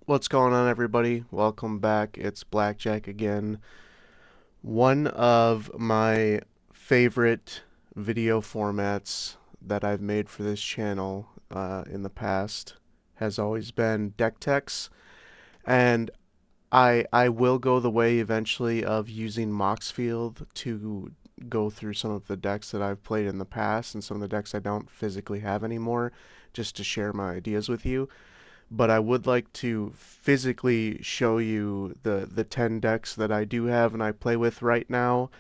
What's going on, everybody? Welcome back. It's Blackjack again. One of my favorite video formats that I've made for this channel in the past has always been deck techs, and I will go the way eventually of using Moxfield to go through some of the decks that I've played in the past and some of the decks I don't physically have anymore, just to share my ideas with you. But I would like to physically show you the 10 decks that I do have and I play with right now.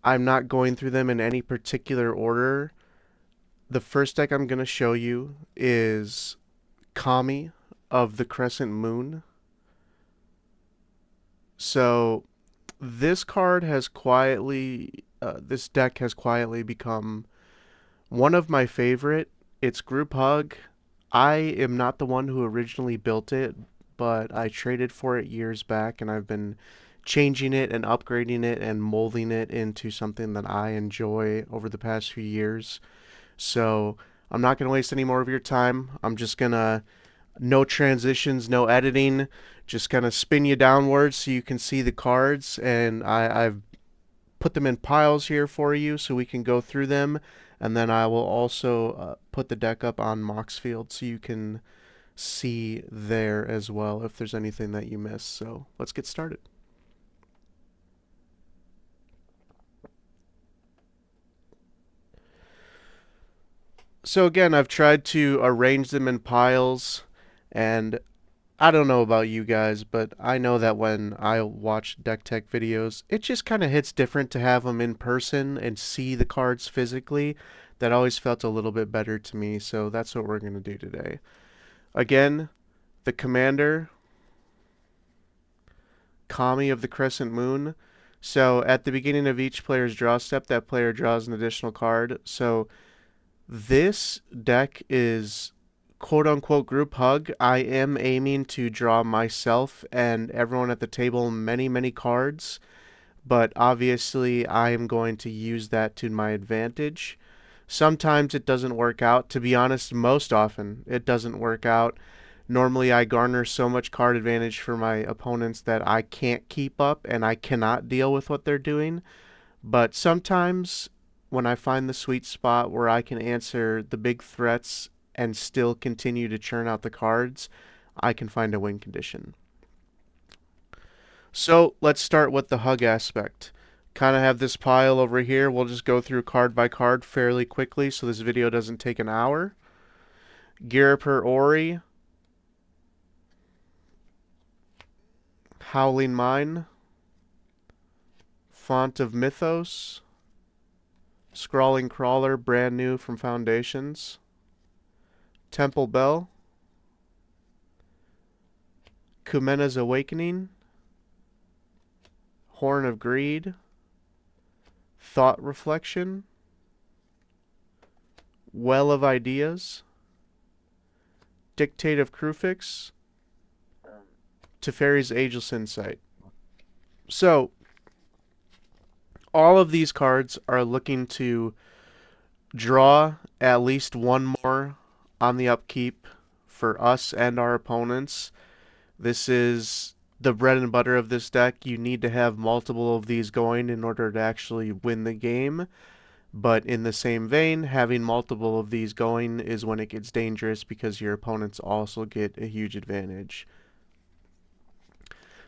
I'm not going through them in any particular order. The first deck I'm going to show you is Kami of the Crescent Moon. So this card has this deck has quietly become one of my favorite. It's Group Hug. I am not the one who originally built it, but I traded for it years back, and I've been changing it and upgrading it and molding it into something that I enjoy over the past few years. So I'm not going to waste any more of your time. I'm just going to, no transitions, no editing, just kind of spin you downwards so you can see the cards, and I've put them in piles here for you so we can go through them, and then I will also put the deck up on Moxfield so you can see there as well if there's anything that you missed. So let's get started. So again, I've tried to arrange them in piles, and I don't know about you guys, but I know that when I watch deck tech videos, it just kind of hits different to have them in person and see the cards physically. That always felt a little bit better to me, so that's what we're going to do today. Again, the commander, Kami of the Crescent Moon. So at the beginning of each player's draw step, that player draws an additional card. So this deck is quote unquote group hug. I am aiming to draw myself and everyone at the table many, many cards, but obviously I am going to use that to my advantage. Sometimes it doesn't work out. To be honest, most often it doesn't work out. Normally I garner so much card advantage for my opponents that I can't keep up and I cannot deal with what they're doing. But sometimes when I find the sweet spot where I can answer the big threats and still continue to churn out the cards, I can find a win condition. So let's start with the hug aspect. Kind of have this pile over here. We'll just go through card by card fairly quickly so this video doesn't take an hour. Ghirapur Ori, Howling Mine, Font of Mythos, Scrawling Crawler, brand new from Foundations, Temple Bell, Kumena's Awakening, Horn of Greed, Thought Reflection, Well of Ideas, Dictate of Krufix, Teferi's Ageless Insight. So, all of these cards are looking to draw at least one more on the upkeep for us and our opponents. This is the bread and butter of this deck. You need to have multiple of these going in order to actually win the game. But in the same vein, having multiple of these going is when it gets dangerous because your opponents also get a huge advantage.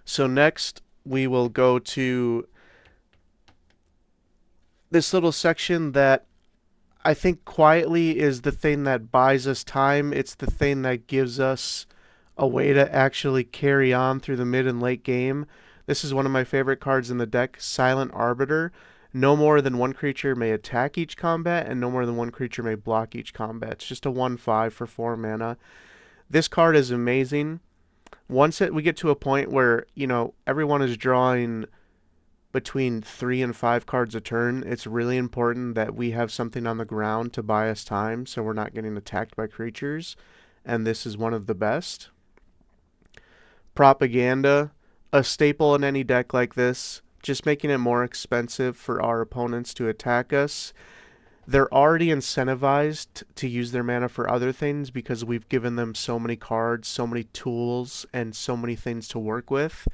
So next, we will go to this little section that I think quietly is the thing that buys us time. It's the thing that gives us a way to actually carry on through the mid and late game. This is one of my favorite cards in the deck, Silent Arbiter. No more than one creature may attack each combat, and no more than one creature may block each combat. It's just a 1/5 for 4 mana. This card is amazing. Once we get to a point where, everyone is drawing between 3 and 5 cards a turn, it's really important that we have something on the ground to buy us time so we're not getting attacked by creatures, and this is one of the best. Propaganda, a staple in any deck like this, just making it more expensive for our opponents to attack us. they're already incentivized to use their mana for other things because we've given them so many cards, so many tools, and so many things to work with.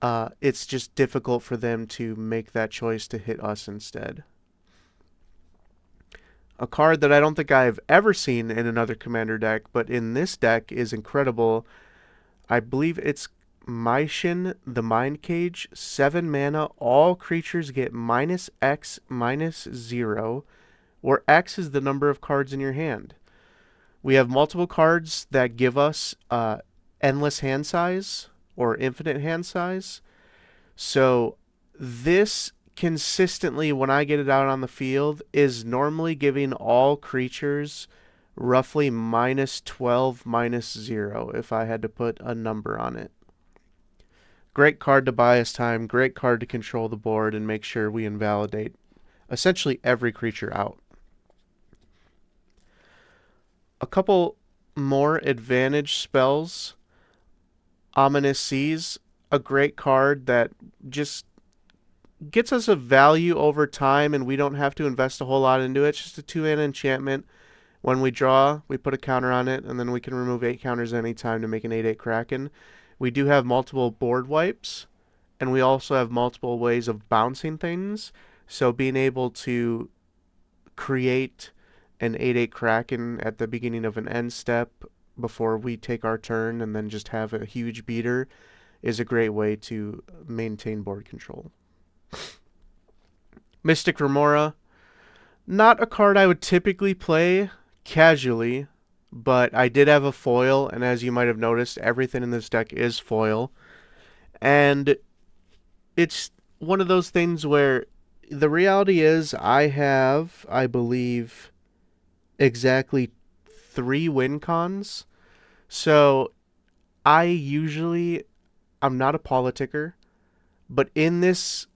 It's just difficult for them to make that choice to hit us instead. A card that I don't think I've ever seen in another commander deck, but in this deck is incredible. I believe it's Maishin, the Mind Cage. 7 mana, all creatures get -X/-0, where X is the number of cards in your hand. We have multiple cards that give us endless hand size or infinite hand size. So this consistently, when I get it out on the field, is normally giving all creatures roughly -12, -0 if I had to put a number on it. Great card to buy us time, great card to control the board and make sure we invalidate essentially every creature out. A couple more advantage spells. Ominous Seas, a great card that just gets us a value over time and we don't have to invest a whole lot into it. It's just a 2-mana enchantment. When we draw, we put a counter on it, and then we can remove 8 counters any time to make an 8/8 Kraken. We do have multiple board wipes, and we also have multiple ways of bouncing things. So being able to create an 8/8 Kraken at the beginning of an end step before we take our turn and then just have a huge beater is a great way to maintain board control. Mystic Remora, not a card I would typically play casually, but I did have a foil, and as you might have noticed, everything in this deck is foil. And it's one of those things where the reality is I have, I believe, exactly 3 win cons. So I'm not a politicker, but in this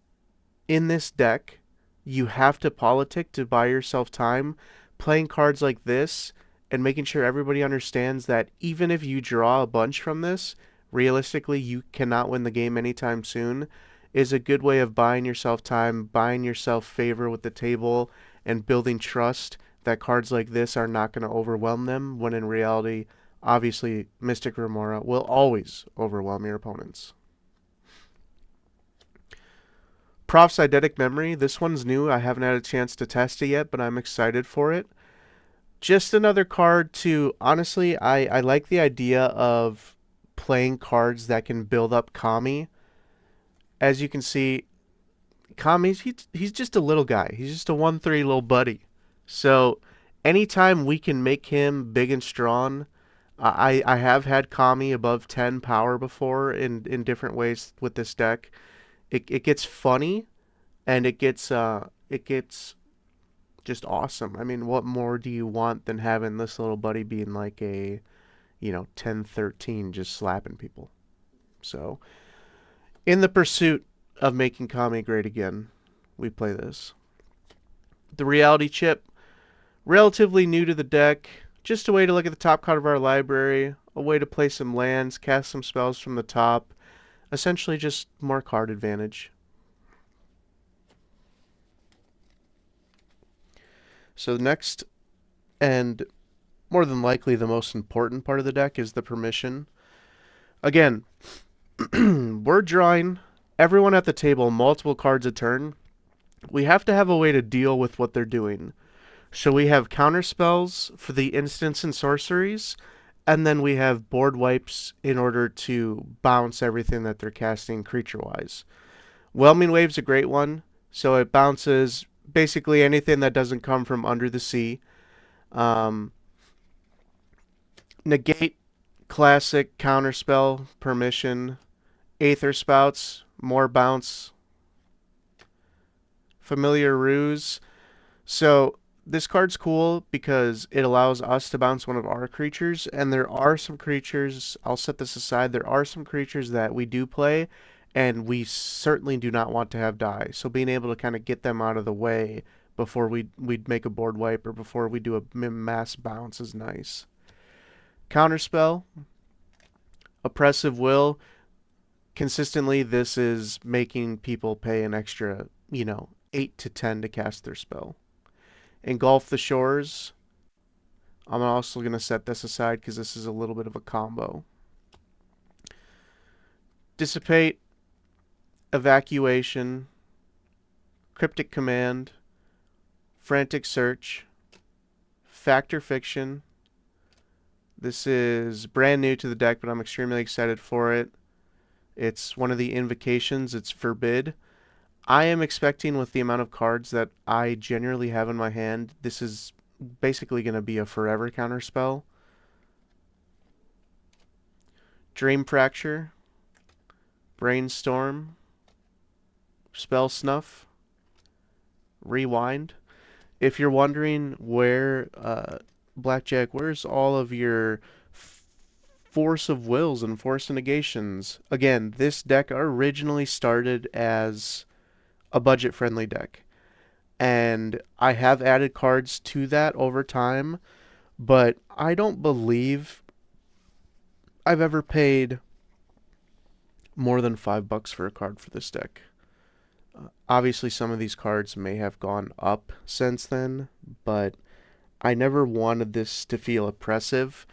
deck, you have to politic to buy yourself time. Playing cards like this and making sure everybody understands that even if you draw a bunch from this, realistically you cannot win the game anytime soon is a good way of buying yourself time, buying yourself favor with the table, and building trust that cards like this are not going to overwhelm them, when in reality, obviously, Mystic Remora will always overwhelm your opponents. Prof's Eidetic Memory, this one's new. I haven't had a chance to test it yet, but I'm excited for it. Just another card to, honestly, I like the idea of playing cards that can build up Kami. As you can see, he's just a little guy. He's just a 1/3 little buddy. So anytime we can make him big and strong, I have had Kami above 10 power before in different ways with this deck. It gets funny, and it gets just awesome. I mean, what more do you want than having this little buddy being like a 10-13 just slapping people? So in the pursuit of making Kami great again, we play this. The Reality Chip, relatively new to the deck, just a way to look at the top card of our library, a way to play some lands, cast some spells from the top, essentially just more card advantage. So next, and more than likely the most important part of the deck, is the Permission. Again, we're drawing everyone at the table multiple cards a turn. We have to have a way to deal with what they're doing. So we have counter spells for the instants and sorceries, and then we have board wipes in order to bounce everything that they're casting creature-wise. Whelming Wave's a great one, so it bounces basically anything that doesn't come from under the sea. Um, Negate, classic counterspell, Permission. Aether Spouts, more bounce. Familiar Ruse. So this card's cool because it allows us to bounce one of our creatures, and there are some creatures, I'll set this aside, there are some creatures that we do play, and we certainly do not want to have die. So being able to kind of get them out of the way before we'd make a board wipe or before we do a mass bounce is nice. Counterspell, Oppressive Will. Consistently, this is making people pay an extra, 8 to 10 to cast their spell. Engulf the Shores. I'm also going to set this aside because this is a little bit of a combo. Dissipate, Evacuation, Cryptic Command, Frantic Search, Factor Fiction. This is brand new to the deck, but I'm extremely excited for it. It's one of the invocations. It's Forbid. I am expecting, with the amount of cards that I generally have in my hand, this is basically going to be a forever counterspell. Dream Fracture, Brainstorm, Spell Snuff, Rewind. If you're wondering where, Blackjack, where's all of your Force of Wills and Force of Negations? Again, this deck originally started as a budget-friendly deck. And I have added cards to that over time, but I don't believe I've ever paid more than $5 for a card for this deck. Obviously, some of these cards may have gone up since then, but I never wanted this to feel oppressive.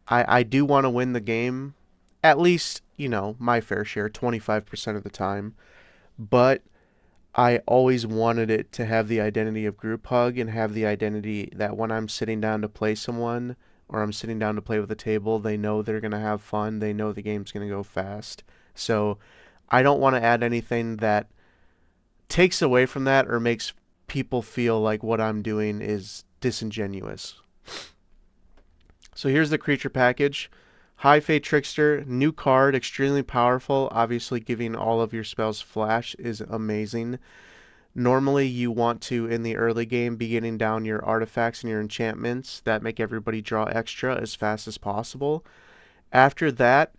I do want to win the game, at least, my fair share, 25% of the time, but I always wanted it to have the identity of group hug and have the identity that when I'm sitting down to play someone or I'm sitting down to play with a table, they know they're going to have fun. They know the game's going to go fast. So I don't want to add anything that takes away from that or makes people feel like what I'm doing is disingenuous. So here's the creature package. High Fate Trickster, new card, extremely powerful. Obviously, giving all of your spells flash is amazing. Normally, you want to, in the early game, be getting down your artifacts and your enchantments that make everybody draw extra as fast as possible. After that,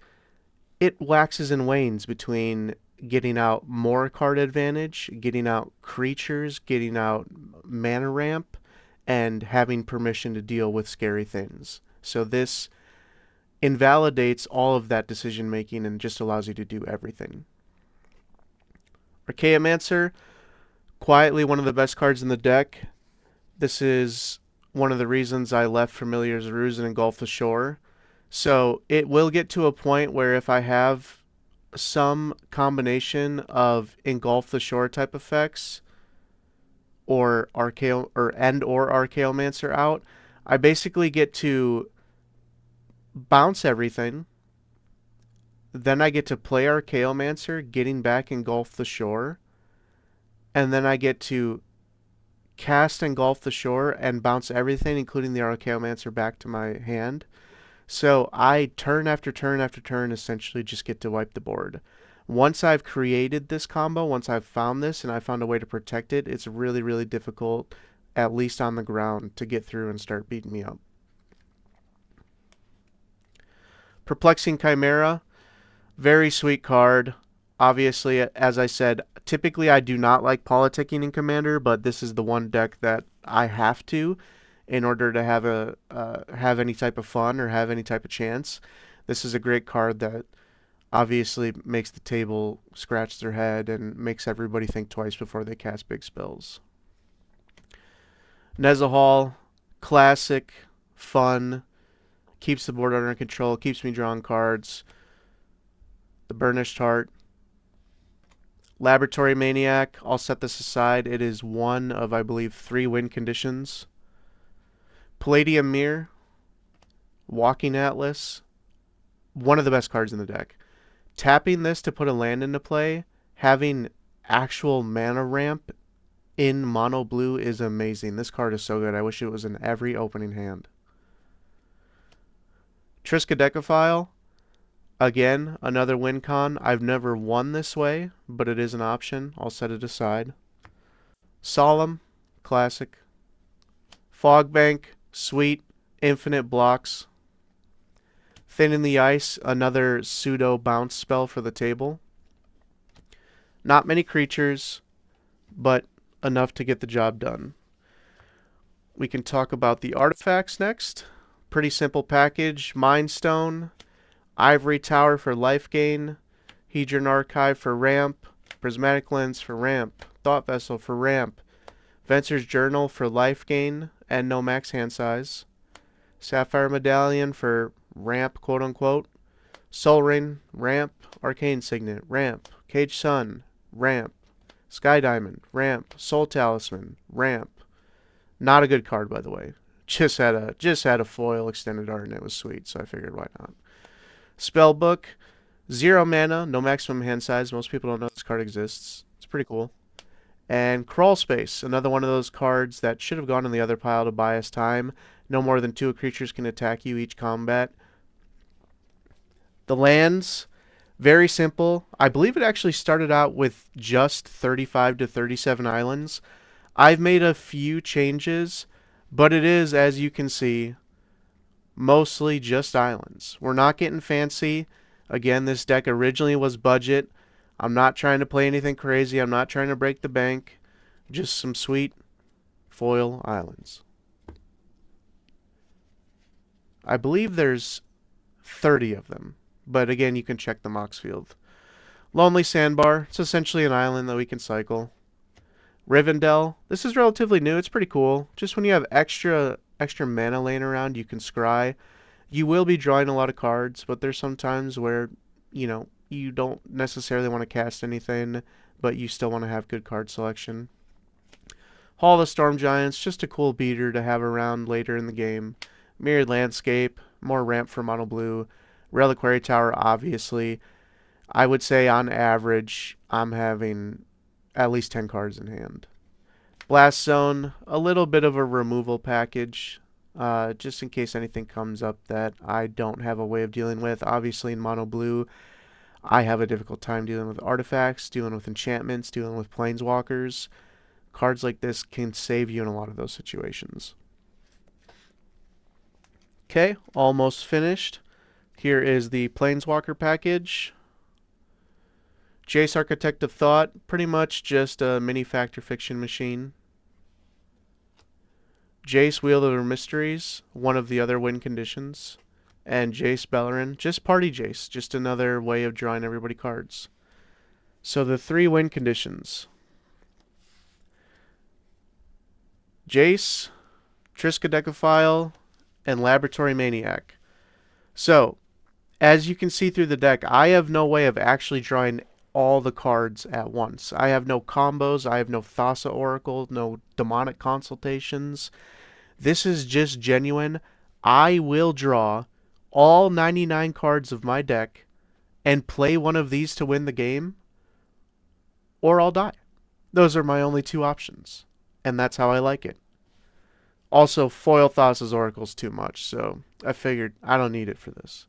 it waxes and wanes between getting out more card advantage, getting out creatures, getting out mana ramp, and having permission to deal with scary things. So this invalidates all of that decision making and just allows you to do everything. Archaeomancer, quietly one of the best cards in the deck. This is one of the reasons I left Familiar's Ruse and Engulf the Shore. So it will get to a point where if I have some combination of Engulf the Shore type effects or Archaeomancer out, I basically get to bounce everything. Then I get to play Archaeomancer, getting back Engulf the Shore. And then I get to cast Engulf the Shore and bounce everything, including the Archaeomancer, back to my hand. So I, turn after turn after turn, essentially just get to wipe the board. Once I've created this combo, once I've found this and I found a way to protect it, it's really, really difficult, at least on the ground, to get through and start beating me up. Perplexing Chimera, very sweet card. Obviously, as I said, typically I do not like politicking in Commander, but this is the one deck that I have to in order to have any type of fun or have any type of chance. This is a great card that obviously makes the table scratch their head and makes everybody think twice before they cast big spells. Nezahal, classic, fun, keeps the board under control, keeps me drawing cards. The Burnished Heart. Laboratory Maniac, I'll set this aside. It is one of, I believe, 3 win conditions. Palladium Mirror. Walking Atlas. One of the best cards in the deck. Tapping this to put a land into play, having actual mana ramp in mono blue is amazing. This card is so good. I wish it was in every opening hand. Triskaidekaphile. Again, another win con. I've never won this way, but it is an option. I'll set it aside. Solemn, classic. Fogbank, sweet, infinite blocks. Thin in the Ice, another pseudo bounce spell for the table. Not many creatures, but enough to get the job done. We can talk about the artifacts next. Pretty simple package. Mind Stone, Ivory Tower for life gain, Hedron Archive for ramp, Prismatic Lens for ramp, Thought Vessel for ramp, Vencer's Journal for life gain and no max hand size. Sapphire Medallion for ramp, quote unquote. Soul Ring, ramp. Arcane Signet, ramp. Cage Sun, ramp. Sky Diamond, ramp. Soul Talisman, ramp. Not a good card, by the way. Just had a foil extended art and it was sweet, so I figured why not. Spellbook, 0 mana, no maximum hand size. Most people don't know this card exists. It's pretty cool. And Crawl Space, another one of those cards that should have gone in the other pile to buy us time. No more than 2 creatures can attack you each combat. The lands, very simple. I believe it actually started out with just 35 to 37 islands. I've made a few changes, but it is, as you can see, mostly just islands. We're not getting fancy. Again, this deck originally was budget. I'm not trying to play anything crazy. I'm not trying to break the bank. Just some sweet foil islands. I believe there's 30 of them. But again, you can check the Moxfield. Lonely Sandbar. It's essentially an island that we can cycle. Rivendell. This is relatively new. It's pretty cool. Just when you have extra mana laying around, you can scry. You will be drawing a lot of cards, but there's some times where, you don't necessarily want to cast anything, but you still want to have good card selection. Hall of the Storm Giants, just a cool beater to have around later in the game. Mirrored Landscape, more ramp for mono blue. Reliquary Tower, obviously. I would say on average, I'm having at least 10 cards in hand. Blast Zone, a little bit of a removal package, just in case anything comes up that I don't have a way of dealing with. Obviously, in mono blue, I have a difficult time dealing with artifacts, dealing with enchantments, dealing with planeswalkers. Cards like this can save you in a lot of those situations. Okay, almost finished. Here is the Planeswalker package. Jace, Architect of Thought, pretty much just a mini Fact or Fiction machine. Jace, Wielder of Mysteries, one of the other win conditions. And Jace Bellerin, just Party Jace, just another way of drawing everybody cards. So the 3 win conditions. Jace, Triskaidekaphile, and Laboratory Maniac. So, as you can see through the deck, I have no way of actually drawing all the cards at once. I have no combos, I have no Thassa Oracle, no Demonic Consultations. This is just genuine. I will draw all 99 cards of my deck and play one of these to win the game, or I'll die. Those are my only 2 options, and that's how I like it. Also, foil Thassa's Oracle's too much, so I figured I don't need it for this.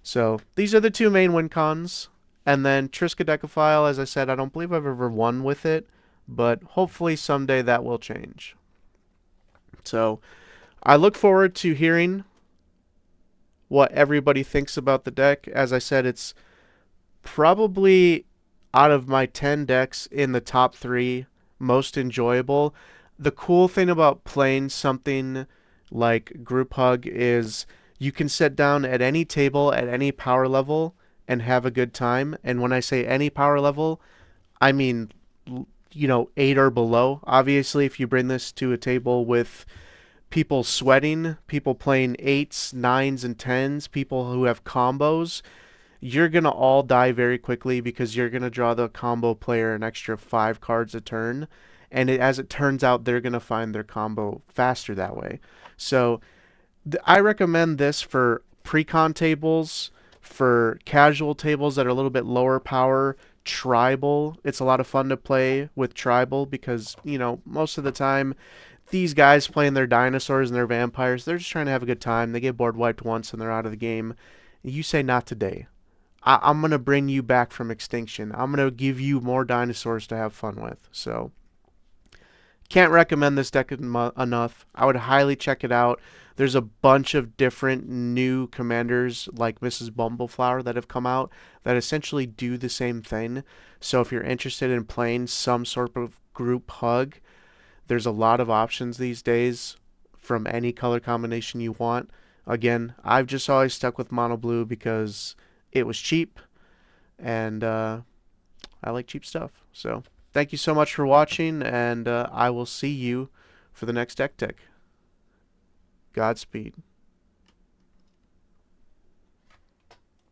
So these are the 2 main win cons. And then Triskaidekaphile, as I said, I don't believe I've ever won with it, but hopefully someday that will change. So I look forward to hearing what everybody thinks about the deck. As I said, it's probably out of my 10 decks in the top 3 most enjoyable. The cool thing about playing something like Group Hug is you can sit down at any table at any power level and have a good time. And when I say any power level, I mean, 8 or below. Obviously, if you bring this to a table with people sweating, people playing 8s, 9s, and 10s, people who have combos, you're going to all die very quickly because you're going to draw the combo player an extra 5 cards a turn. And as it turns out, they're going to find their combo faster that way. So I recommend this for pre-con tables, for casual tables that are a little bit lower power, tribal. It's a lot of fun to play with tribal because, most of the time, these guys playing their dinosaurs and their vampires, they're just trying to have a good time. They get board wiped once and they're out of the game. You say, not today. I'm going to bring you back from extinction. I'm going to give you more dinosaurs to have fun with. So, can't recommend this deck enough. I would highly check it out. There's a bunch of different new commanders like Mrs. Bumbleflower that have come out that essentially do the same thing. So if you're interested in playing some sort of group hug, there's a lot of options these days from any color combination you want. Again, I've just always stuck with mono blue because it was cheap and I like cheap stuff. So Thank you so much for watching, and I will see you for the next deck tech. Godspeed.